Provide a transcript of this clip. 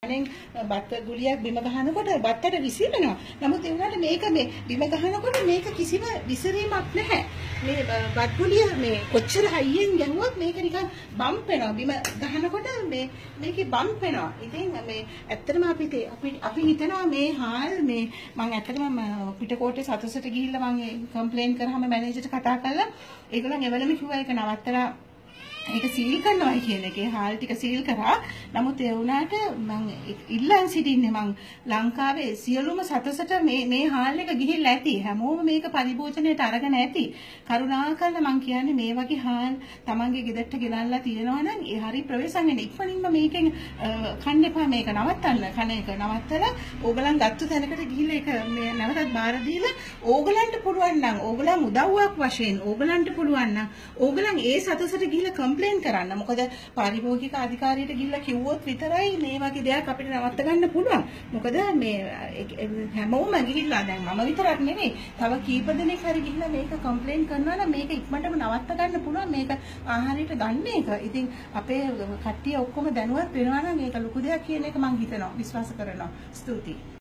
අනේ බත් ගුලියක් බිම ගහනකොට බත්තට විසිරෙනවා. නමුත් ඒ වුණාට මේක මේ බිම ගහනකොට මේක කිසිම විසිරීමක් නැහැ. මේ බත් ගුලිය මේ කොච්චර හයියෙන් ගැහුවත් මේක නිකන් බම්ප් වෙනවා. බිම ගහනකොට මේකේ බම්ප් වෙනවා. ඉතින් මේ ඇත්තටම අපි හිතනවා මේ හාල් මේ මම ඇත්තටම පිටකොටේ සතසට ගිහිල්ලා මම කම්ප්ලේන් කරාම මැනේජර්ට කතා කරලා ඒගොල්ලන් එවලම කිව්වා ඒක නවත්තලා ඒක සීල් කරනවා කියන එකේ හාල් ටික සීල් කරා. නමුත් ඒ වුණාට මම ඉල්ලන් සිටින්නේ මම ලංකාවේ සියලුම සතසට මේ හාල් එක ගිහිල්ලා ඇති. හැමෝම මේක පරිභෝජනයට අරගෙන ඇති. කරුණාකරලා මම කියන්නේ මේ වගේ හාල් තමන්ගේ ගෙදරට ගෙනල්ලා තියනවා නම් ඒ හරි ප්‍රවේශම් වෙන ඉක්මනින්ම මේකෙන් කන්න එපා මේක නවත්තන්න. කන එක නවත්තලා ඕගලන් ගත්ත තැනකට ගිහිල්ලා ඒක මේ නැවතත් බාර දීලා ඕගලන්ට පුළුවන් නම් ඕගලන් උදව්වක් වශයෙන් ඕගලන්ට පුළුවන් නම් ඕගලන් ඒ සතසට ගිහිල්ලා කම්ප්ලේන් කරන්න. මොකද පාරිභෝගික අධිකාරියට ගිහිල්ලා කිව්වොත් විතරයි මේ වගේ දෙයක් අපිට නවත්ත ගන්න පුළුවන්. මොකද මේ හැමෝම ගිහිල්ලා දැන් මම විතරක් නෙමෙයි තව කීප දෙනෙක් හරි ගිහිල්ලා මේක කම්ප්ලේන් කරනවා නම් මේක ඉක්මනටම නවත්ත ගන්න පුළුවන්. මේක ආහාරයට ගන්න එක. ඉතින් අපේ කට්ටිය ඔක්කොම දැනුවත් වෙනවා නම් මේක ලොකු දෙයක් කියන එක මම හිතනවා විශ්වාස කරනවා. ස්තුතියි.